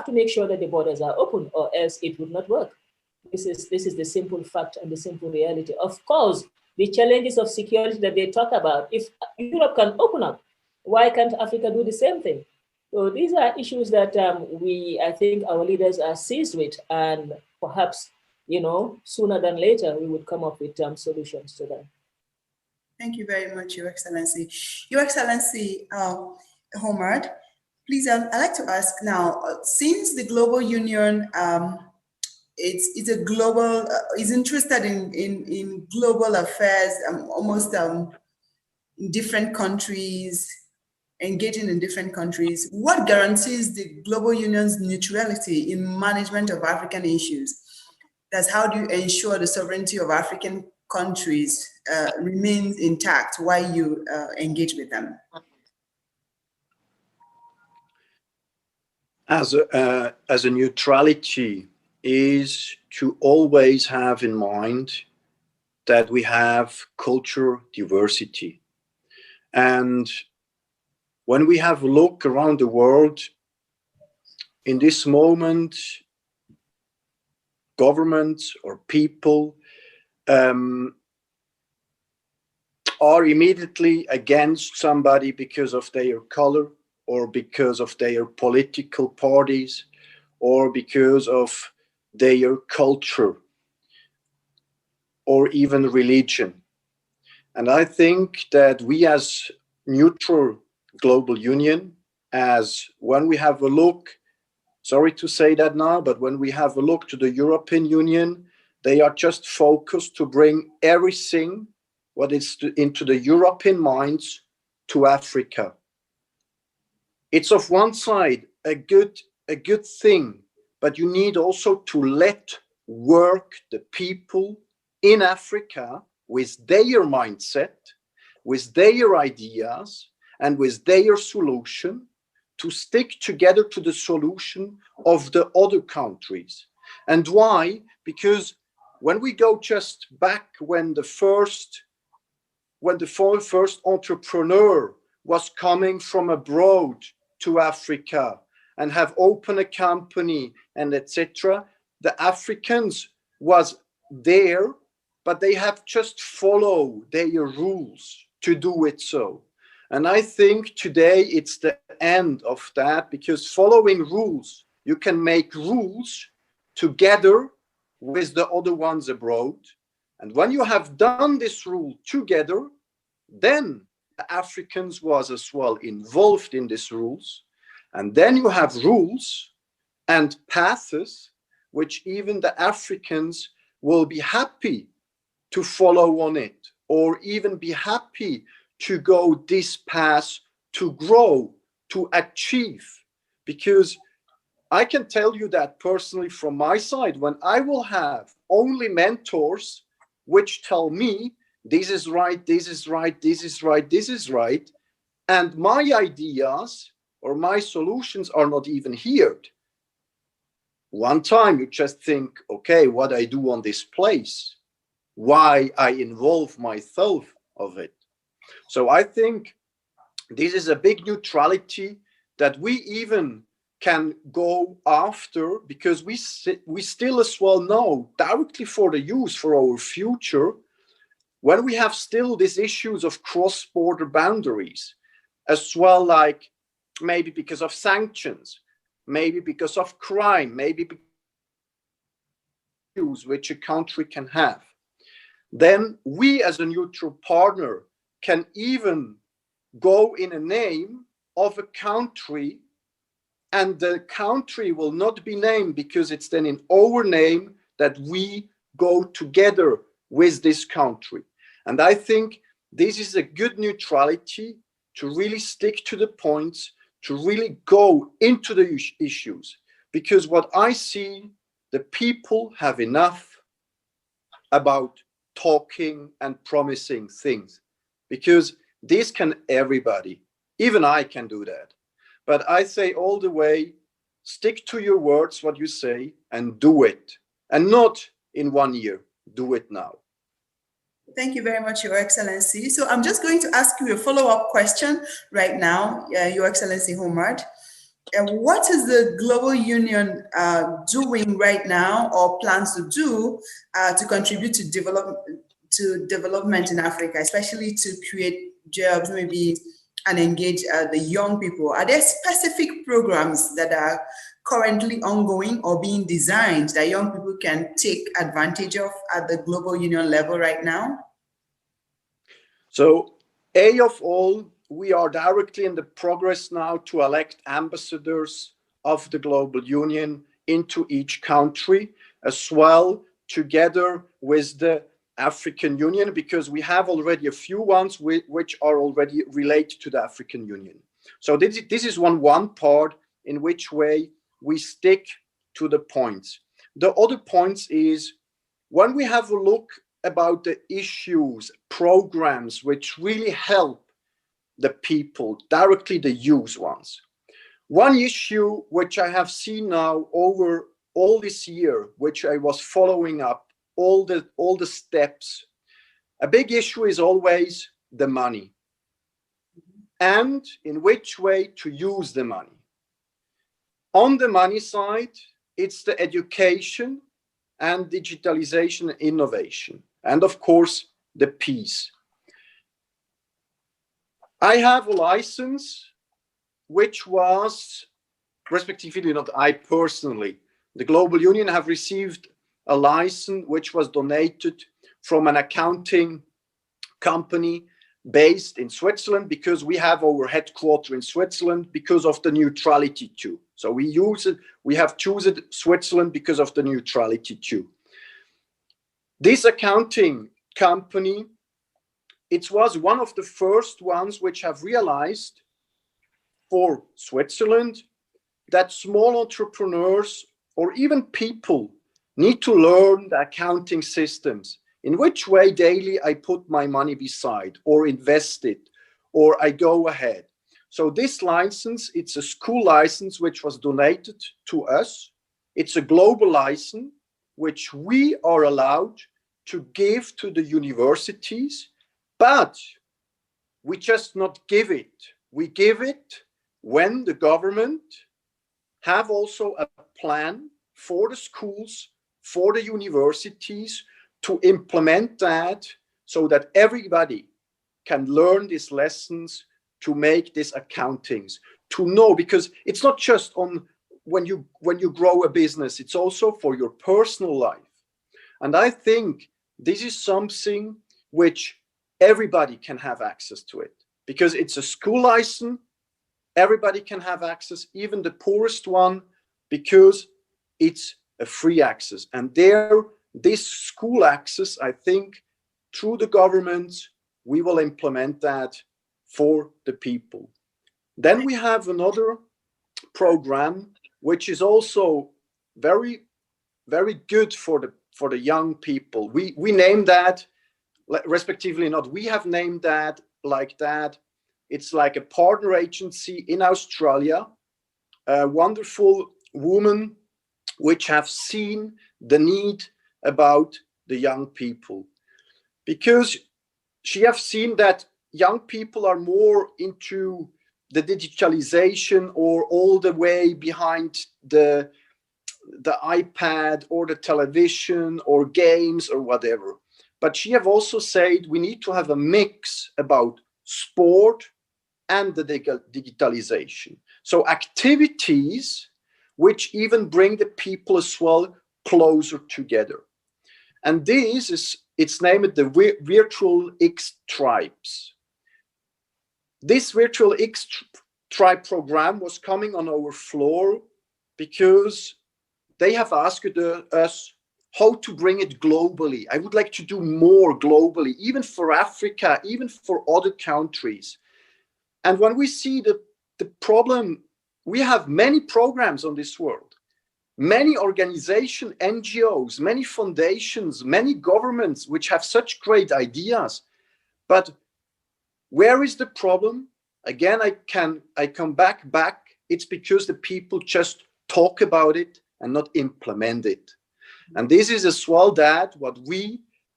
to make sure that the borders are open, or else it would not work. This is the simple fact and the simple reality. Of course, the challenges of security that they talk about, if Europe can open up, why can't Africa do the same thing? So these are issues that I think our leaders are seized with, and perhaps, sooner than later, we would come up with solutions to them. Thank you very much, Your Excellency. Your Excellency, Homard, please, I'd like to ask now, since the global union is a global, is interested in global affairs, almost in different countries, engaging in different countries, what guarantees the global union's neutrality in management of African issues? That's how do you ensure the sovereignty of African countries remains intact while you engage with them? As a neutrality is to always have in mind that we have culture diversity. And when we have a look around the world, in this moment, governments or people are immediately against somebody because of their color, or because of their political parties, or because of their culture, or even religion. And I think that we as neutral global union, as when we have a look, sorry to say that now, but when we have a look to the European Union, they are just focused to bring everything what is into the European minds to Africa. It's of one side a good thing, but you need also to let work the people in Africa with their mindset, with their ideas, and with their solution, to stick together to the solution of the other countries. And why? Because when we go just back when the first entrepreneur was coming from abroad to Africa and have opened a company and etc., the Africans was there, but they have just follow their rules to do it so. And I think today it's the end of that, because following rules, you can make rules together with the other ones abroad. And when you have done this rule together, then the Africans was as well involved in these rules. And then you have rules and paths which even the Africans will be happy to follow on it, or even be happy to go this path to grow, to achieve. Because I can tell you that personally from my side, when I will have only mentors which tell me this is right, this is right, this is right, this is right, and my ideas or my solutions are not even heard. One time you just think, okay, what I do on this place, why I involve myself of it. So I think this is a big neutrality that we even can go after, because we still as well know directly for the use for our future, when we have still these issues of cross-border boundaries, as well, like maybe because of sanctions, maybe because of crime, maybe issues which a country can have, then we as a neutral partner can even go in a name of a country, and the country will not be named because it's then in our name that we go together with this country. And I think this is a good neutrality to really stick to the points, to really go into the issues. Because what I see, the people have enough about talking and promising things. Because this can everybody, even I can do that. But I say all the way, stick to your words, what you say, and do it. And not in 1 year, do it now. Thank you very much, Your Excellency. So I'm just going to ask you a follow-up question right now, Your Excellency Homard. What is the Global Union doing right now or plans to do to contribute to development in Africa, especially to create jobs, maybe, and engage the young people? Are there specific programs that are currently ongoing or being designed that young people can take advantage of at the Global Union level right now? So, A of all, we are directly in the progress now to elect ambassadors of the Global Union into each country, as well together with the African Union, because we have already a few ones which are already related to the African Union. So this is one part in which way we stick to the points. The other points is when we have a look about the issues, programs which really help the people, directly the youth ones. One issue which I have seen now over all this year, which I was following up, all the steps, a big issue is always the money and in which way to use the money. On the money side, it's the education and digitalization and innovation, and of course, the peace. I have a license, which was, respectively, not I personally, the Global Union have received a license which was donated from an accounting company based in Switzerland, because we have our headquarters in Switzerland because of the neutrality too. So we use it, we have chosen Switzerland because of the neutrality too. This accounting company, it was one of the first ones which have realized for Switzerland that small entrepreneurs or even people need to learn the accounting systems. In which way daily I put my money beside or invest it or I go ahead. So this license, it's a school license which was donated to us. It's a global license which we are allowed to give to the universities, but we just not give it. We give it when the government have also a plan for the schools, for the universities to implement that so that everybody can learn these lessons to make these accountings, to know, because it's not just on when you grow a business, it's also for your personal life. And I think this is something which everybody can have access to it, because it's a school license. Everybody can have access, even the poorest one, because it's a free access. And this school access, I think, through the government, we will implement that for the people. Then we have another program, which is also very, very good for the young people. We name that, respectively not, we have named that like that. It's like a partner agency in Australia, a wonderful woman which have seen the need about the young people, because she have seen that young people are more into the digitalization or all the way behind the iPad or the television or games or whatever. But she have also said we need to have a mix about sport and the digitalization. So activities which even bring the people as well closer together. And this is, it's named the Virtual X Tribes. This Virtual X Tribe program was coming on our floor because they have asked us how to bring it globally. I would like to do more globally, even for Africa, even for other countries. And when we see the problem, we have many programs on this world, many organizations, NGOs, many foundations, many governments which have such great ideas. But where is the problem? Again, I come back. It's because the people just talk about it and not implement it. And this is as well that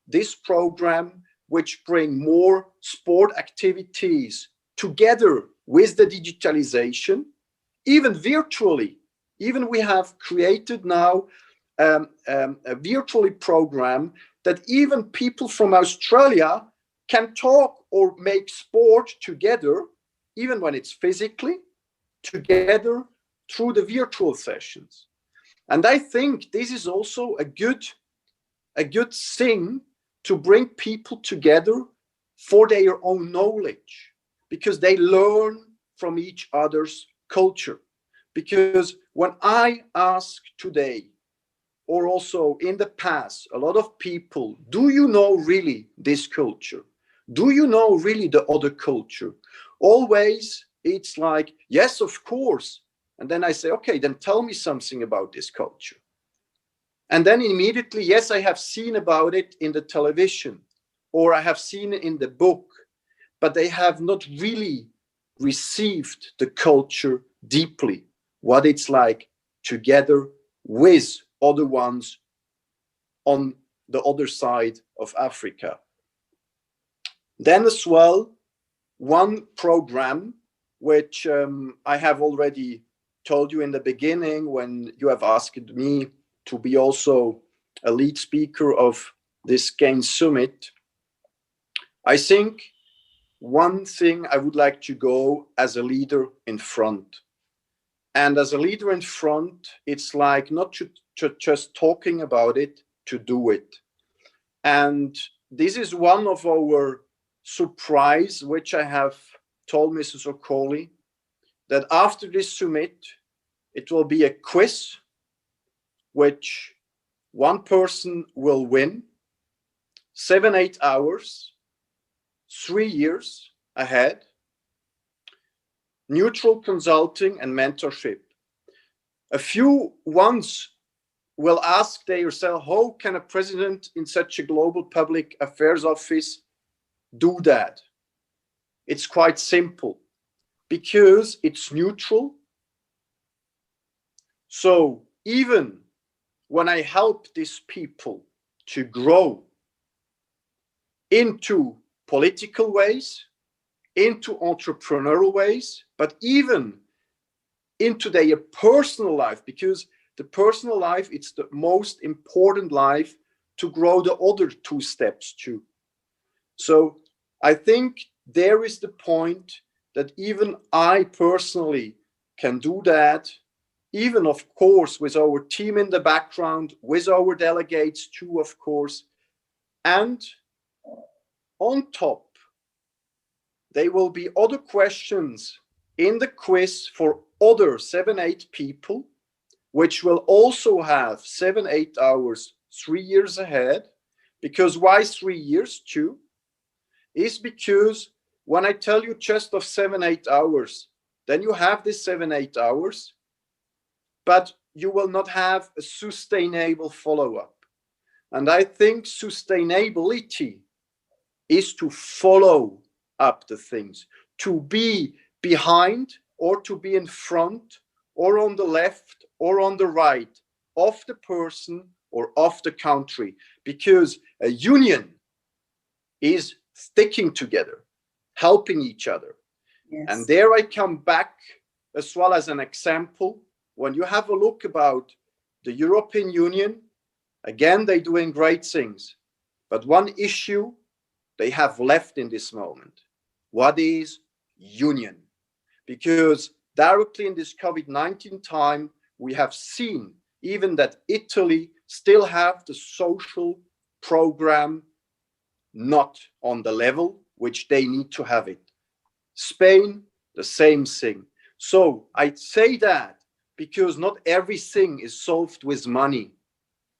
this program, which bring more sport activities together with the digitalization, even virtually. Even we have created now a virtually program that even people from Australia can talk or make sport together, even when it's physically together through the virtual sessions. And I think this is also a good thing to bring people together for their own knowledge, because they learn from each other's culture. Because when I ask today, or also in the past, a lot of people, do you know really this culture? Do you know really the other culture? Always it's like, yes, of course. And then I say, okay, then tell me something about this culture. And then immediately, yes, I have seen about it in the television, or I have seen it in the book, but they have not really received the culture deeply, what it's like together with other ones on the other side of Africa. Then as well, one program which I have already told you in the beginning when you have asked me to be also a lead speaker of this GAIN Summit. I think one thing I would like to go as a leader in front. And as a leader in front, it's like not just talking about it, to do it. And this is one of our surprise, which I have told Mrs. Okoli, that after this summit, it will be a quiz, which one person will win 7-8 hours, 3 years ahead, neutral consulting and mentorship. A few ones will ask themselves, how can a president in such a global public affairs office do that? It's quite simple, because it's neutral. So even when I help these people to grow into political ways, into entrepreneurial ways, but even into their personal life, because the personal life, it's the most important life to grow the other 2 steps too. So I think there is the point that even I personally can do that, even of course with our team in the background, with our delegates too, of course. And on top, there will be other questions in the quiz for other 7-8 people, which will also have 7-8 hours, 3 years ahead. Because why 3 years too? Is because when I tell you just of 7-8 hours, then you have this 7-8 hours, but you will not have a sustainable follow-up. And I think sustainability is to follow up the things, to be behind or to be in front or on the left or on the right of the person or of the country, because a union is sticking together, helping each other. Yes. And there I come back as well as an example. When you have a look about the European Union, again, they're doing great things. But one issue they have left in this moment, what is union? Because directly in this COVID-19 time, we have seen even that Italy still have the social program not on the level which they need to have it. Spain, the same thing. So I'd say that because not everything is solved with money.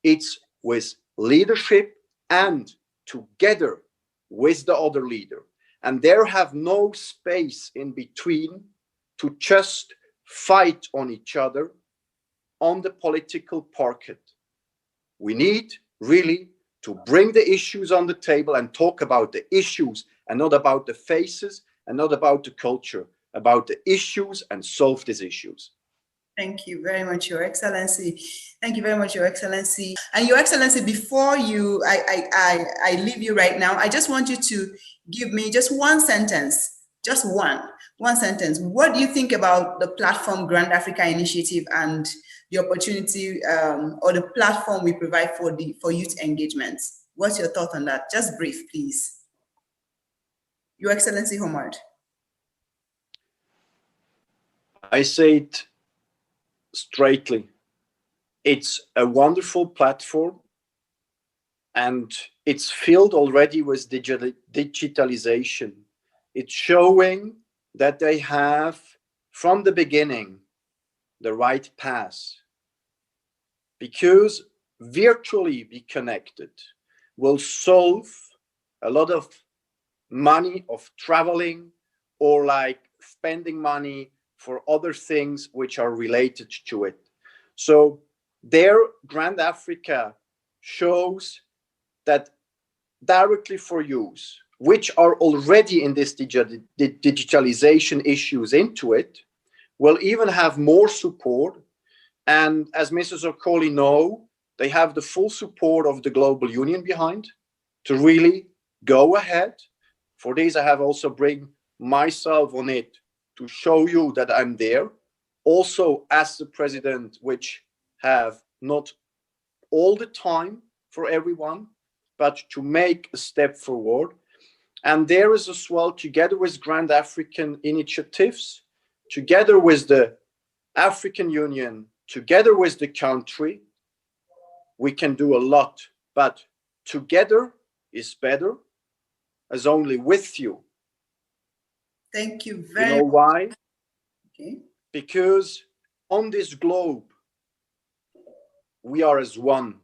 It's with leadership and together with the other leader. And there have no space in between to just fight on each other on the political parquet. We need really to bring the issues on the table and talk about the issues and not about the faces and not about the culture, about the issues and solve these issues. Thank you very much, Your Excellency. Thank you very much, Your Excellency. And Your Excellency, before I leave you right now, I just want you to give me just one sentence, just one sentence. What do you think about the platform Grand Africa Initiative and the opportunity or the platform we provide for youth engagement? What's your thought on that? Just brief, please. Your Excellency Homard. I say it straightly. It's a wonderful platform and it's filled already with digitalization. It's showing that they have from the beginning the right path, because virtually be connected will solve a lot of money of traveling or like spending money for other things which are related to it. So there, Grand Africa shows that directly for use, which are already in this digitalization issues into it, will even have more support. And as Mrs. Okoli know, they have the full support of the Global Union behind to really go ahead. For this, I have also bring myself on it to show you that I'm there. Also as the president, which have not all the time for everyone, but to make a step forward. And there is as well, together with Grand African initiatives, together with the African Union, together with the country, we can do a lot, but together is better as only with you. Thank you very much. You know why? Okay. Because on this globe, we are as one.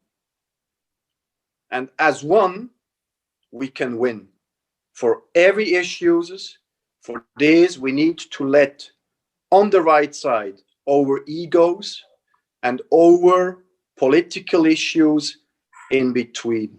And as one, we can win. For every issues, for this, we need to let on the right side our egos and our political issues in between.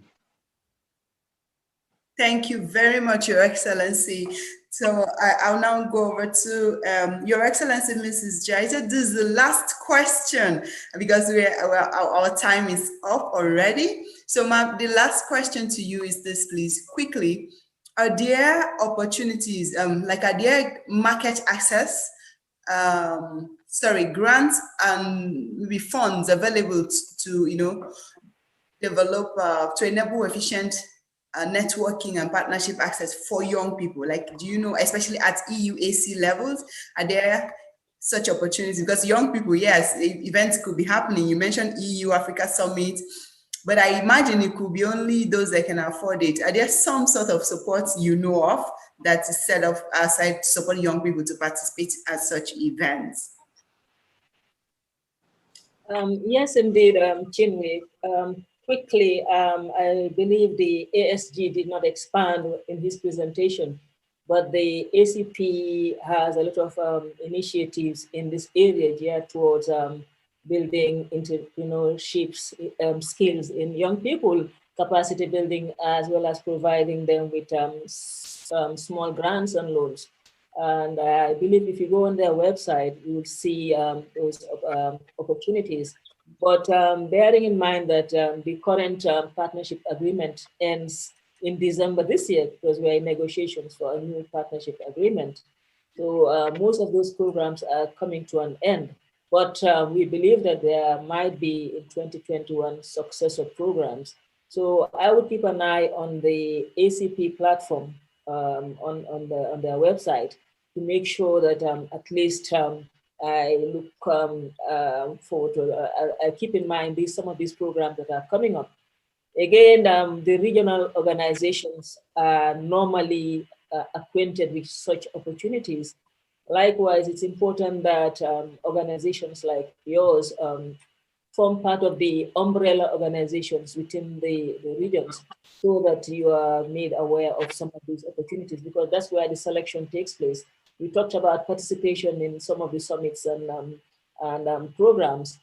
Thank you very much, Your Excellency. So I'll now go over to Your Excellency, Mrs. Jaita. This is the last question because our time is up already. So the last question to you is this, please, quickly. Are there opportunities, are there market access, grants and maybe funds available to develop, to enable efficient networking and partnership access for young people? Like, do you know, especially at EUAC levels, are there such opportunities? Because young people, yes, events could be happening. You mentioned EU Africa Summit, but I imagine it could be only those that can afford it. Are there some sort of support you know of that is set up aside to support young people to participate at such events? Yes, indeed, Chinwe. Quickly, I believe the ASG did not expand in his presentation, but the ACP has a lot of initiatives in this area geared towards building entrepreneurship skills in young people, capacity building, as well as providing them with small grants and loans. And I believe if you go on their website, you will see those opportunities. But bearing in mind that the current partnership agreement ends in December this year, because we're in negotiations for a new partnership agreement. So most of those programs are coming to an end. But we believe that there might be in 2021 successor programs. So I would keep an eye on the ACP platform on their website to make sure that at least I look forward to, I keep in mind some of these programs that are coming up. Again, the regional organizations are normally acquainted with such opportunities. Likewise, it's important that organizations like yours form part of the umbrella organizations within the regions, so that you are made aware of some of these opportunities, because that's where the selection takes place. We talked about participation in some of the summits and programs.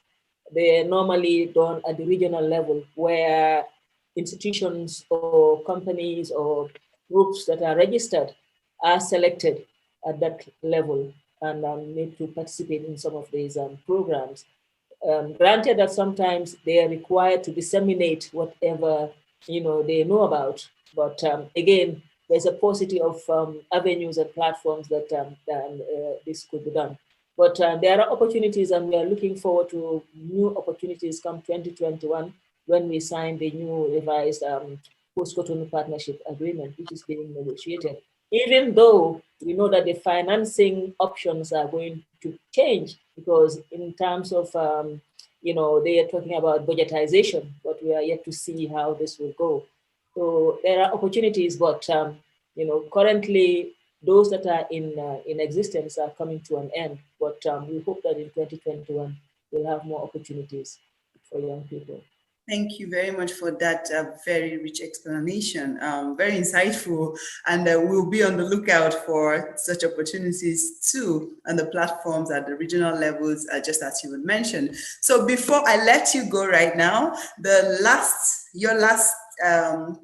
They're normally done at the regional level, where institutions or companies or groups that are registered are selected at that level and need to participate in some of these programs. Granted that sometimes they are required to disseminate whatever they know about, but again, there's a paucity of avenues and platforms that this could be done. But there are opportunities, and we are looking forward to new opportunities come 2021, when we sign the new revised post-Cotonou Partnership Agreement, which is being negotiated. Even though we know that the financing options are going to change, because in terms of, they are talking about budgetization, but we are yet to see how this will go. So there are opportunities, but currently those that are in existence are coming to an end. But we hope that in 2021 we'll have more opportunities for young people. Thank you very much for that very rich explanation, very insightful, and we'll be on the lookout for such opportunities too on the platforms at the regional levels, just as you would mention. So before I let you go right now, your last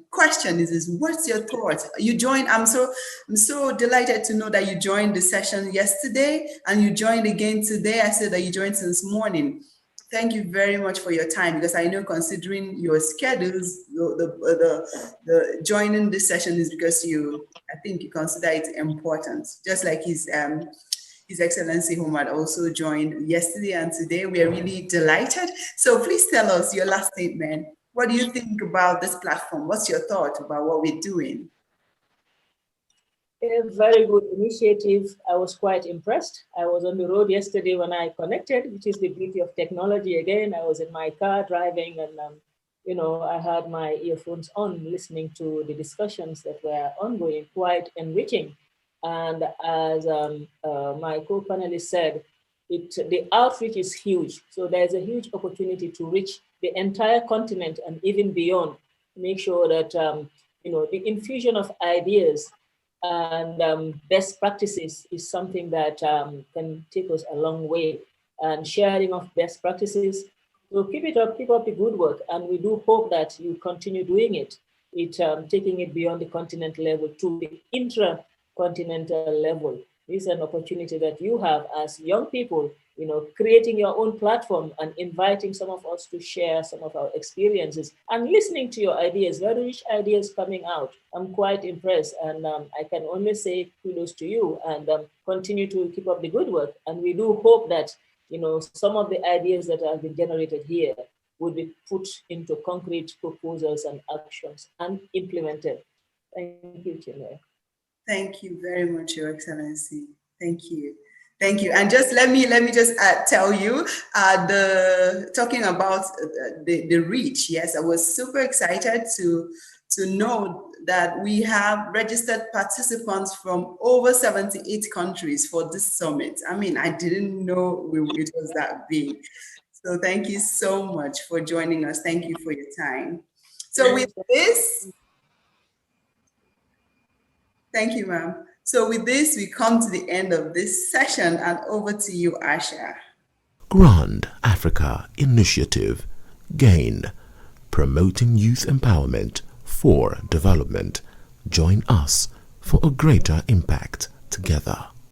question is what's your thought? You joined, I'm so delighted to know that you joined the session yesterday and you joined again today. I said that you joined since morning. Thank you very much for your time, because I know, considering your schedules, the joining this session is because I think you consider it important. Just like His Excellency Homad also joined yesterday and today. We are really delighted. So please tell us your last statement. What do you think about this platform? What's your thought about what we're doing? A very good initiative. I was quite impressed. I was on the road yesterday when I connected, which is the beauty of technology. Again, I was in my car driving, and I had my earphones on, listening to the discussions that were ongoing, quite enriching. And as my co-panelist said, the outreach is huge. So there's a huge opportunity to reach the entire continent and even beyond. Make sure that the infusion of ideas and best practices is something that can take us a long way, and sharing of best practices. So keep it up, keep up the good work, and we do hope that you continue doing it. Taking it beyond the continent level to the intra-continental level. This is an opportunity that you have as young people, creating your own platform and inviting some of us to share some of our experiences and listening to your ideas, very rich ideas coming out. I'm quite impressed, and I can only say kudos to you, and continue to keep up the good work. And we do hope that, some of the ideas that have been generated here would be put into concrete proposals and actions and implemented. Thank you, Chair. Thank you very much, Your Excellency. Thank you. Thank you. And just let me just tell you, talking about the reach. Yes, I was super excited to know that we have registered participants from over 78 countries for this summit. I mean, I didn't know it was that big. So thank you so much for joining us. Thank you for your time. So with this, thank you, ma'am. So with this, we come to the end of this session, and over to you, Asha. Grand Africa Initiative, GAIN, promoting youth empowerment for development. Join us for a greater impact together.